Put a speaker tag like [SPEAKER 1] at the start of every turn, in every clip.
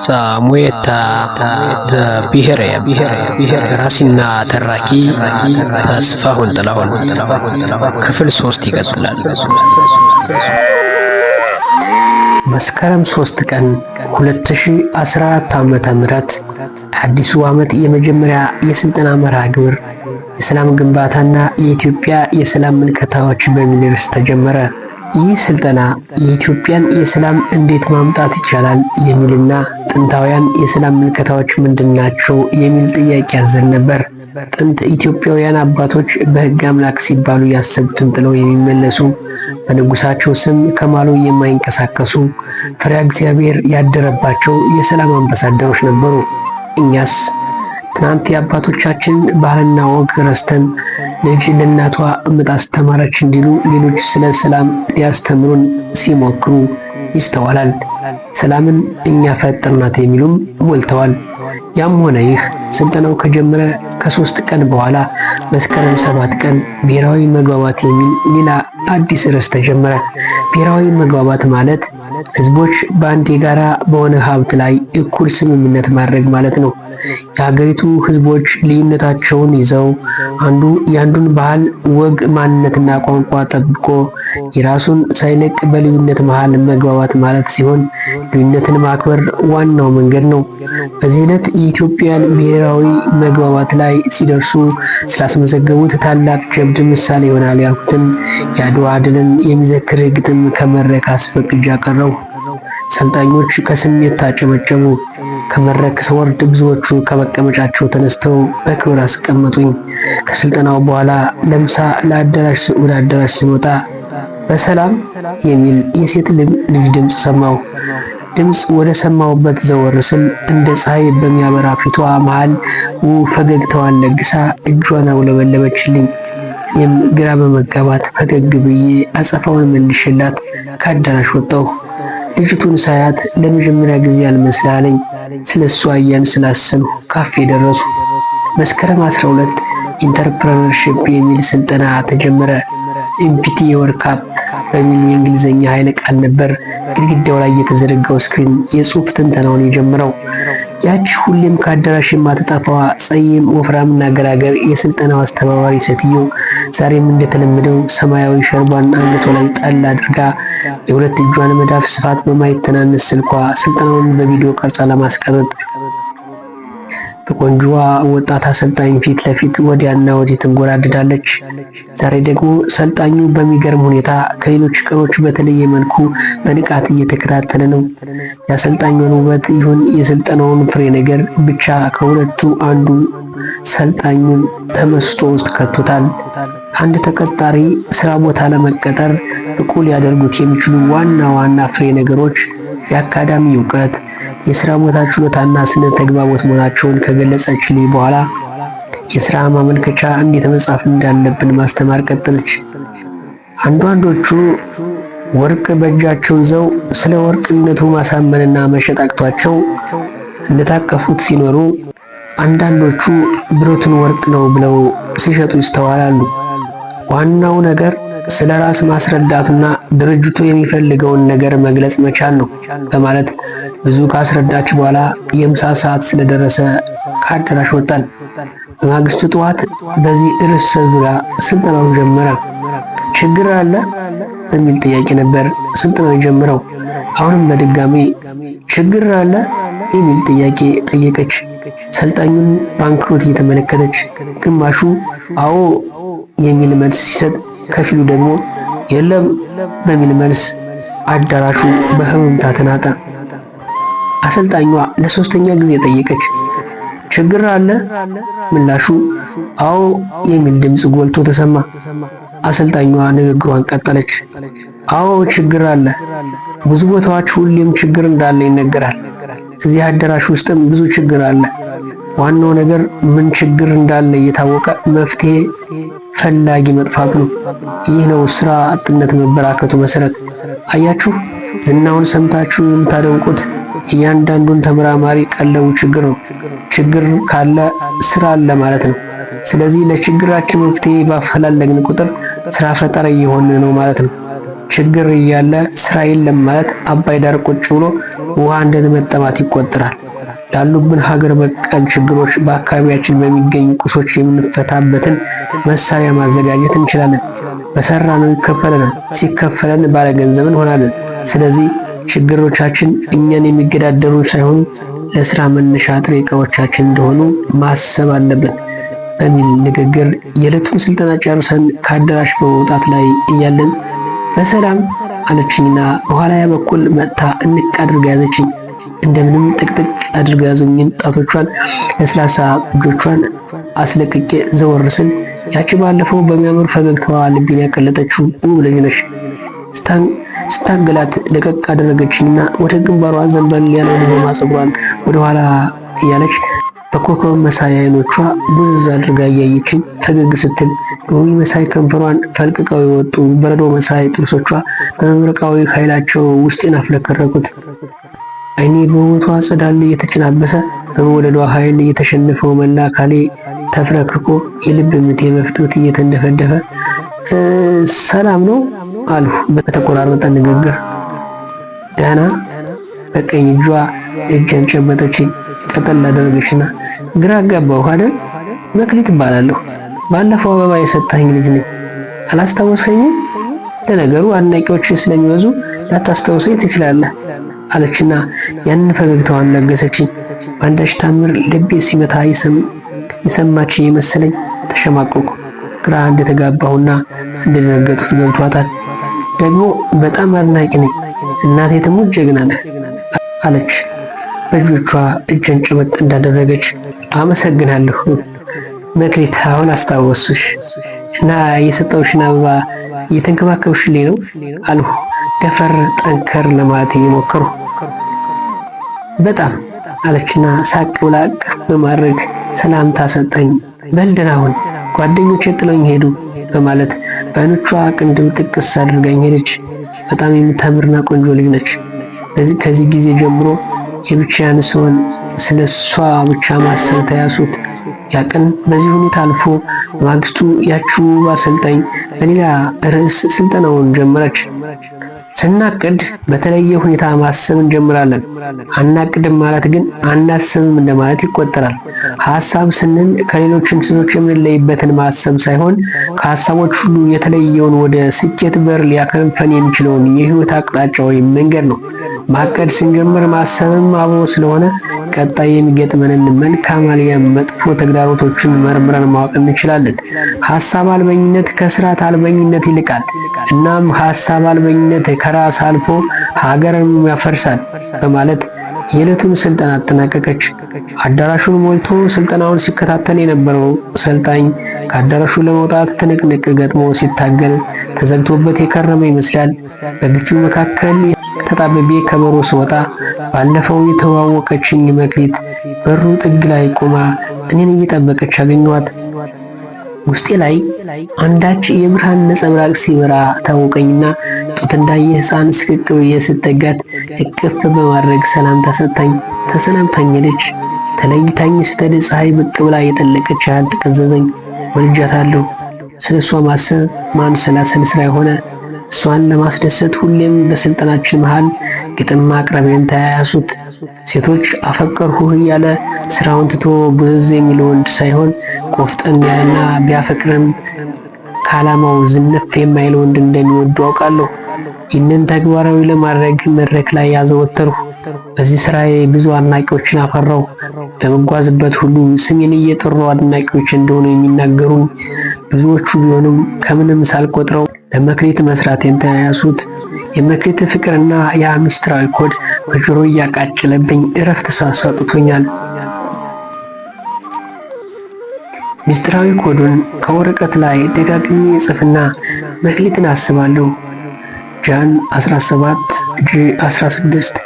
[SPEAKER 1] ሳሙኤታ ዘብሔረ ደራሲና ተራኪ ተስፋሁን ጥላሁን ክፍል 3 ይቀጥላል። መስከረም 3 ቀን 2014 ዓ.ም አዲሱ ዓመት የመጀመሪያ የስልጠና መርሃ ግብር የሰላም ግንባታና የኢትዮጵያ የሰላም ምልከታዎች በሚል ርዕስ ተጀመረ። ይህ ስልጠና የኢትዮጵያን የሰላም እንዴት ማምጣት ይቻላል የሚልና ጥንታውያን የሰላም ምልከታዎች ምንድናቸው የሚል ጥያቄ ያዘል ነበር። ጥንት ኢትዮጵያውያን አባቶች በሕግ አምላክ ሲባሉ ያሰቡትን ጥለው የሚመለሱ፣ በንጉሳቸው ስም ከማሉ የማይንቀሳቀሱ፣ ፈሪሃ እግዚአብሔር ያደረባቸው የሰላም አምባሳደሮች ነበሩ። እኛስ ትናንት የአባቶቻችን ባህልና ወግ ረስተን ልጅ ለእናቷ ምጥ አስተማረች እንዲሉ ሌሎች ስለ ሰላም ሊያስተምሩን ሲሞክሩ ይስተዋላል። ሰላምን እኛ ፈጠርናት የሚሉም ሞልተዋል። ያም ሆነ ይህ ስልጠናው ከጀመረ ከ3 ቀን በኋላ መስከረም 7 ቀን ብሔራዊ መግባባት የሚል ሌላ አዲስ ርዕስ ተጀመረ። ብሔራዊ መግባባት ማለት ህዝቦች በአንድ የጋራ በሆነ ሀብት ላይ እኩል ስምምነት ማድረግ ማለት ነው። የሀገሪቱ ህዝቦች ልዩነታቸውን ይዘው አንዱ የአንዱን ባህል፣ ወግ፣ ማንነትና ቋንቋ ጠብቆ የራሱን ሳይለቅ በልዩነት መሃል መግባባት ማለት ሲሆን ልዩነትን ማክበር ዋናው መንገድ ነው። በዚህ ዕለት የኢትዮጵያን ብሔራዊ መግባባት ላይ ሲደርሱ ስላስመዘገቡት ታላቅ ጀብድ ምሳሌ ይሆናል ያልኩትን የአድዋ ድልን የሚዘክር ግጥም ከመድረክ አስፈቅጄ አቀረብኩ። ሰልጣኞች ከስሜት ታጨበጨቡ። ከመድረክ ስወርድ ብዙዎቹ ከመቀመጫቸው ተነስተው በክብር አስቀመጡኝ። ከስልጠናው በኋላ ለምሳ ወደ አዳራሽ ስንወጣ በሰላም የሚል የሴት ልጅ ድምፅ ሰማሁ። ድምፅ ወደ ሰማሁበት ዘወር ስል እንደ ፀሐይ በሚያበራ ፊቷ መሃል ፈገግታዋን ለግሳ እጇን አውለበለበችልኝ። እኔም ግራ በመጋባት ፈገግ ብዬ አጸፋውን መልሼላት ከአዳራሽ ወጣሁ። ልጅቱን ሳያት ለመጀመሪያ ጊዜ አልመስላለኝ። ስለ እሷ አያን ስላሰብኩ ካፌ ደረሱ። መስከረም 12 ኢንተርፕረነርሺፕ የሚል ስልጠና ተጀመረ። ኤምፒቲ ወርካፕ በሚል የእንግሊዝኛ ኃይለ ቃል ነበር ግድግዳው ላይ የተዘረጋው ስክሪን የጽሑፍ ትንተናውን የጀመረው። ያቺ ሁሌም ከአዳራሽ የማትጠፋዋ ጸይም ወፍራምና ገራገር የስልጠናው አስተባባሪ ሴትዮ ዛሬም እንደተለመደው ሰማያዊ ሸርቧን አንገቷ ላይ ጣል አድርጋ የሁለት እጇን መዳፍ ስፋት በማይተናነስ ስልኳ ስልጠናውን በቪዲዮ ቀርጻ ለማስቀረጥ በቆንጆዋ ወጣት አሰልጣኝ ፊት ለፊት ወዲያና ወዲህ ትንጎራደዳለች። ዛሬ ደግሞ ሰልጣኙ በሚገርም ሁኔታ ከሌሎች ቀኖች በተለየ መልኩ በንቃት እየተከታተለ ነው። የአሰልጣኙን ውበት ይሁን የስልጠናውን ፍሬ ነገር ብቻ ከሁለቱ አንዱ ሰልጣኙን ተመስጦ ውስጥ ከቶታል። አንድ ተቀጣሪ ስራ ቦታ ለመቀጠር ብቁ ሊያደርጉት የሚችሉ ዋና ዋና ፍሬ ነገሮች የአካዳሚ እውቀት፣ የሥራ ቦታ ችሎታና ስነ ተግባቦት መሆናቸውን ከገለጸችልኝ በኋላ የሥራ ማመልከቻ እንዴት መጻፍ እንዳለብን ማስተማር ቀጠለች። አንዳንዶቹ ወርቅ በእጃቸው ይዘው ስለ ወርቅነቱ ማሳመንና መሸጥ አቅቷቸው እንደታቀፉት ሲኖሩ፣ አንዳንዶቹ ብረቱን ወርቅ ነው ብለው ሲሸጡ ይስተዋላሉ። ዋናው ነገር ስለ ራስ ማስረዳቱና ድርጅቱ የሚፈልገውን ነገር መግለጽ መቻል ነው በማለት ብዙ ካስረዳች በኋላ የምሳ ሰዓት ስለደረሰ ከአዳራሽ ወጣን። በማግስቱ ጠዋት በዚህ ርዕስ ዙሪያ ስልጠናውን ጀመረ። ችግር አለ በሚል ጥያቄ ነበር ስልጠናው የጀመረው። አሁንም በድጋሚ ችግር አለ የሚል ጥያቄ ጠየቀች። ሰልጣኙን በአንክሮት እየተመለከተች ግማሹ አዎ የሚል መልስ ሲሰጥ፣ ከፊሉ ደግሞ የለም በሚል መልስ አዳራሹ በህመምታ ተናጠ። አሰልጣኟ ለሶስተኛ ጊዜ ጠየቀች። ችግር አለ? ምላሹ አዎ የሚል ድምፅ ጎልቶ ተሰማ። አሰልጣኟ ንግግሯን ቀጠለች። አዎ ችግር አለ። ብዙ ቦታዎች ሁሌም ችግር እንዳለ ይነገራል። እዚህ አዳራሽ ውስጥም ብዙ ችግር አለ። ዋናው ነገር ምን ችግር እንዳለ እየታወቀ መፍትሄ ፈላጊ መጥፋቱ ነው። ይህ ነው ስራ አጥነት መበራከቱ መሰረት። አያችሁ፣ ዝናውን ሰምታችሁ የምታደንቁት እያንዳንዱን ተመራማሪ ቀለቡ ችግር ነው። ችግር ካለ ስራ አለ ማለት ነው። ስለዚህ ለችግራችን መፍትሄ ባፈላለግን ቁጥር ስራ ፈጣሪ እየሆንን ነው ማለት ነው። ችግር እያለ ስራ የለም ማለት አባይ ዳር ቁጭ ብሎ ውሃ እንደመጠማት ይቆጠራል። ላሉብን ሀገር በቀል ችግሮች በአካባቢያችን በሚገኙ ቁሶች የምንፈታበትን መሳሪያ ማዘጋጀት እንችላለን። በሰራነው ይከፈለናል። ሲከፈለን ባለገንዘብ እንሆናለን። ስለዚህ ችግሮቻችን እኛን የሚገዳደሩ ሳይሆኑ ለስራ መነሻ ጥሬ ዕቃዎቻችን እንደሆኑ ማሰብ አለብን በሚል ንግግር የዕለቱን ስልጠና ጨርሰን ከአዳራሽ በመውጣት ላይ እያለን በሰላም አለችኝና በኋላያ በኩል መጥታ እንቅ አድርጋ ያዘችኝ። እንደምንም ጥቅጥቅ አድርጋ ያዘኝን ጣቶቿን ለስላሳ እጆቿን አስለቅቄ ዘወር ስል ያቺ ባለፈው በሚያምር ፈገግታዋ ልቤን ያቀለጠችው ውብ ልጅ ነች። ስታገላት ለቀቅ አደረገችኝና ወደ ግንባሯ ዘንበል ያለው ልቦማ ፀጉሯን ወደ ኋላ እያለች በኮከብ መሳይ አይኖቿ ብዝ አድርጋ እያየችኝ ፈገግ ስትል በውይ መሳይ ከንፈሯን ፈልቅቀው የወጡ በረዶ መሳይ ጥርሶቿ በመብረቃዊ ኃይላቸው ውስጤን አፍለከረኩት። አይኔ በውበቷ ጸዳል እየተጨናበሰ በመወደዷ ኃይል እየተሸነፈው መላ አካሌ ተፍረክርኮ የልብ ምቴ በፍጥነት እየተንደፈደፈ ሰላም ነው አልሁ በተቆራረጠ ንግግር። ዳና በቀኝ እጇ እጄን ጨበጠችኝ። ቀጠል አደረገችና ግራ አጋባሁ አይደል? መክሊት እባላለሁ። ባለፈው አበባ የሰጠኸኝ ልጅ ነኝ። አላስታወስከኝም? ለነገሩ አድናቂዎች ስለሚበዙ ላታስታውሰኝ ትችላለህ አለችና ያንን ፈገግታዋን ለገሰችኝ። በአንዳች ታምር ልቤ ሲመታ የሰማች የመሰለኝ ተሸማቀቁ። ግራ እንደተጋባሁና እንደደነገጥኩት ገብቷታል። ደግሞ በጣም አድናቂ ነኝ። እናቴ ትሙት ጀግና ነህ አለች በእጆቿ እጄን ጭበጥ እንዳደረገች። አመሰግናለሁ መክሊት፣ አሁን አስታወስሽ እና የሰጠውሽን አበባ እየተንከባከብሽልኝ ነው አልሁ ደፈር ጠንከር ለማለት እየሞከርሁ። በጣም አለችና ሳቅ ብላ እቅፍ በማድረግ ሰላምታ ሰጠኝ። በል ደህና ሁን፣ ጓደኞቼ ጥለውኝ ሄዱ በማለት በዓይኖቿ ቅንድብ ጥቅስ አድርጋኝ ሄደች። በጣም የምታምርና ቆንጆ ልጅ ነች። ከዚህ ጊዜ ጀምሮ የብቻዬን ስሆን ስለ እሷ ብቻ ማሰብ ተያሱት። ያ ቀን በዚህ ሁኔታ አልፎ ማግስቱ ያቺው አሰልጣኝ በሌላ ርዕስ ስልጠናውን ጀመረች። ስናቅድ በተለየ ሁኔታ ማሰብ እንጀምራለን። አናቅድም ማለት ግን አናስብም እንደማለት ይቆጠራል። ሐሳብ ስንል ከሌሎች እንስሶች የምንለይበትን ማሰብ ሳይሆን ከሐሳቦች ሁሉ የተለየውን ወደ ስኬት በር ሊያከንፈን የሚችለውን የህይወት አቅጣጫ ወይም መንገድ ነው። ማቀድ ስንጀምር ማሰብም አብሮ ስለሆነ ቀጣይ የሚገጥመንን መልካም አልያም መጥፎ ተግዳሮቶችን መርምረን ማወቅ እንችላለን። ሐሳብ አልበኝነት ከስርዓት አልበኝነት ይልቃል። እናም ሐሳብ አልበኝነት ከራስ አልፎ ሀገርን ያፈርሳል በማለት የዕለቱን ስልጠና አጠናቀቀች። አዳራሹን ሞልቶ ስልጠናውን ሲከታተል የነበረው ሰልጣኝ ከአዳራሹ ለመውጣት ትንቅንቅ ገጥሞ ሲታገል ተዘግቶበት የከረመ ይመስላል። በግፊው መካከል ተጣብቤ ከበሮ ስወጣ ባለፈው የተዋወቀችኝ መክሊት በሩ ጥግ ላይ ቆማ እኔን እየጠበቀች አገኘኋት። ውስጤ ላይ አንዳች የብርሃን ነጸብራቅ ሲበራ ታወቀኝና ጡት እንዳየ ሕፃን ስቅቅ ብዬ ስጠጋት እቅፍ በማድረግ ሰላምታ ሰጥታኝ ተሰናብታኝ ሄደች። ተለይታኝ ስትሄድ ፀሐይ ብቅ ብላ የጠለቀች ያህል ተቀዘዘኝ። ወልጃታለሁ። ስለ እሷ ማሰብ ማንሰላሰል ስራ የሆነ እሷን ለማስደሰት ሁሌም በስልጠናችን መሃል ግጥም ማቅረቤን ተያያሱት። ሴቶች አፈቀርሁህ እያለ ስራውን ትቶ ብዝዝ የሚል ወንድ ሳይሆን ቆፍጠን ያለና ቢያፈቅርም ከዓላማው ዝንፍ የማይል ወንድ እንደሚወዱ አውቃለሁ። ይህንን ተግባራዊ ለማድረግ መድረክ ላይ ያዘወተርሁ። በዚህ ስራዬ ብዙ አድናቂዎችን አፈራው። በመጓዝበት ሁሉ ስሜን እየጠሩ አድናቂዎች እንደሆኑ የሚናገሩኝ ብዙዎቹ ቢሆንም ከምንም ሳልቆጥረው ለመክሊት መስራቴን ተያያሱት። የመክሊት ፍቅርና ያ ሚስጥራዊ ኮድ በጆሮ እያቃጨለብኝ እረፍት ሰጥቶኛል። ሚስጥራዊ ኮዱን ከወረቀት ላይ ደጋግሜ ጽፍና መክሊትን አስባለሁ። ጃን 17 G16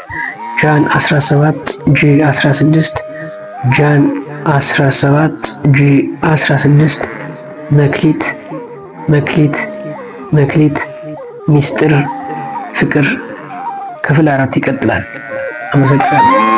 [SPEAKER 1] ጃን 17 G16 ጃን 17 G16 መክሊት መክሊት መክሊት ሚስጥር ፍቅር ክፍል 4 ይቀጥላል። አመሰግናለሁ።